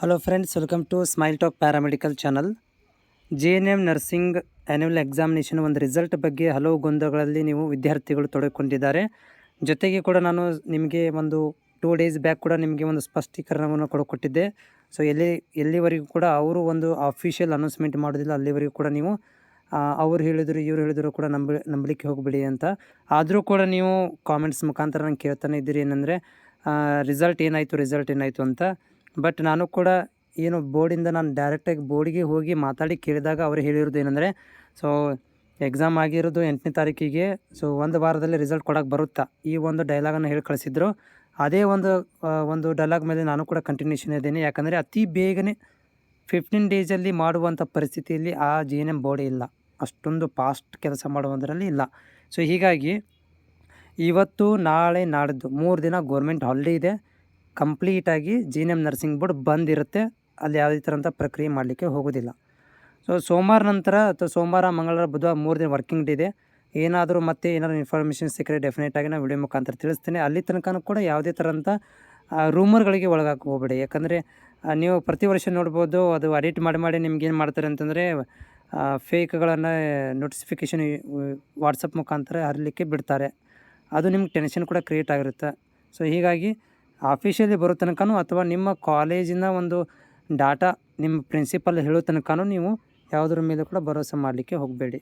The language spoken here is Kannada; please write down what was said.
Hello friends, welcome to smile talk paramedical channel. JNM nursing annual examination ಒಂದು ರಿಸಲ್ಟ್ ಬಗ್ಗೆ ಹಲವು ಗೊಂದಲಗಳಲ್ಲಿ ವಿದ್ಯಾರ್ಥಿಗಳು ತೊಡಗಿಕೊಂಡಿದ್ದಾರೆ. ಜೊತೆಗೆ ಕೂಡ ನಾನು ನಿಮಗೆ ಒಂದು 2 ಡೇಸ್ ಬ್ಯಾಕ್ ಕೂಡ ನಿಮಗೆ ಒಂದು ಸ್ಪಷ್ಟೀಕರಣವನ್ನು ಕೊಟ್ಟಿದ್ದೆ. ಸೊ ಎಲ್ಲಿವರೆಗೂ ಕೂಡ ಅವರು ಒಂದು ಅಫಿಷಿಯಲ್ ಅನೌನ್ಸ್ಮೆಂಟ್ ಮಾಡೋದಿಲ್ಲ, ಅಲ್ಲಿವರೆಗೂ ಕೂಡ ನೀವು ಅವ್ರು ಹೇಳಿದರು ಇವ್ರು ಹೇಳಿದರು ಕೂಡ ನಂಬಲಿಕ್ಕೆ ಹೋಗಬೇಡಿ ಅಂತ. ಆದರೂ ಕೂಡ ನೀವು ಕಾಮೆಂಟ್ಸ್ ಮುಖಾಂತರ ನಂಗೆ ಕೇಳ್ತಾನೆ ಇದ್ದೀರಿ ಏನಂದರೆ ರಿಸಲ್ಟ್ ಏನಾಯಿತು ಅಂತ. ಬಟ್ ನಾನು ಕೂಡ ಏನು ಬೋರ್ಡಿಂದ ನಾನು ಡೈರೆಕ್ಟಾಗಿ ಬೋರ್ಡಿಗೆ ಹೋಗಿ ಮಾತಾಡಿ ಕೇಳಿದಾಗ ಅವರು ಹೇಳಿರೋದು ಏನಂದರೆ, ಸೊ ಎಕ್ಸಾಮ್ ಆಗಿರೋದು 8ನೇ ತಾರೀಕಿಗೆ, ಸೊ ಒಂದು ವಾರದಲ್ಲಿ ರಿಸಲ್ಟ್ ಕೊಡೋಕೆ ಬರುತ್ತಾ, ಈ ಒಂದು ಡೈಲಾಗನ್ನು ಹೇಳಿ ಕಳಿಸಿದ್ರು. ಅದೇ ಒಂದು ಡೈಲಾಗ್ ಮೇಲೆ ನಾನು ಕೂಡ ಕಂಟಿನ್ಯೂಷನ್ ಇದ್ದೇನೆ. ಯಾಕಂದರೆ ಅತಿ ಬೇಗನೆ 15 ಡೇಸಲ್ಲಿ ಮಾಡುವಂಥ ಪರಿಸ್ಥಿತಿಯಲ್ಲಿ ಆ JNM ಬೋರ್ಡ್ ಇಲ್ಲ, ಅಷ್ಟೊಂದು ಫಾಸ್ಟ್ ಕೆಲಸ ಮಾಡುವುದರಲ್ಲಿ ಇಲ್ಲ. ಸೊ ಹೀಗಾಗಿ ಇವತ್ತು ನಾಳೆ ನಾಡಿದ್ದು 3 ದಿನ ಗೌರ್ಮೆಂಟ್ ಹಾಲಿಡೇ ಇದೆ. ಕಂಪ್ಲೀಟಾಗಿ JNM ನರ್ಸಿಂಗ್ ಬೋರ್ಡ್ ಬಂದಿರುತ್ತೆ, ಅಲ್ಲಿ ಯಾವುದೇ ಥರಂಥ ಪ್ರಕ್ರಿಯೆ ಮಾಡಲಿಕ್ಕೆ ಹೋಗೋದಿಲ್ಲ. ಸೊ ಸೋಮವಾರ ನಂತರ ಅಥವಾ ಸೋಮವಾರ, ಮಂಗಳವಾರ, ಬುಧವಾರ 3 ದಿನ ವರ್ಕಿಂಗ್ ಡೇ ಇದೆ. ಏನಾದರೂ ಏನಾದರೂ ಇನ್ಫಾರ್ಮೇಷನ್ ಸಿಕ್ಕರೆ ಡೆಫಿನೆಟಾಗಿ ನಾನು ವಿಡಿಯೋ ಮುಖಾಂತರ ತಿಳಿಸ್ತೀನಿ. ಅಲ್ಲಿ ತನಕ ಕೂಡ ಯಾವುದೇ ಥರಂಥ ರೂಮರ್ಗಳಿಗೆ ಒಳಗಾಕಿ ಹೋಗಬೇಡಿ. ಯಾಕಂದರೆ ನೀವು ಪ್ರತಿ ವರ್ಷ ನೋಡ್ಬೋದು, ಅದು ಎಡಿಟ್ ಮಾಡಿ ನಿಮ್ಗೇನು ಮಾಡ್ತಾರೆ ಅಂತಂದರೆ ಫೇಕ್ಗಳನ್ನು ನೋಟಿಫಿಕೇಷನ್ ವಾಟ್ಸಪ್ ಮುಖಾಂತರ ಹರಲಿಕ್ಕೆ ಬಿಡ್ತಾರೆ. ಅದು ನಿಮ್ಗೆ ಟೆನ್ಷನ್ ಕೂಡ ಕ್ರಿಯೇಟ್ ಆಗಿರುತ್ತೆ. ಸೊ ಹೀಗಾಗಿ ಆಫೀಷಿಯಲಿ ಬರೋ ತನಕನೂ ಅಥವಾ ನಿಮ್ಮ ಕಾಲೇಜಿನ ಒಂದು ಡಾಟಾ ನಿಮ್ಮ ಪ್ರಿನ್ಸಿಪಲ್ ಹೇಳೋ ತನಕನೂ ನೀವು ಯಾವುದ್ರ ಮೇಲೆ ಕೂಡ ಭರೋಸೆ ಮಾಡಲಿಕ್ಕೆ ಹೋಗಬೇಡಿ.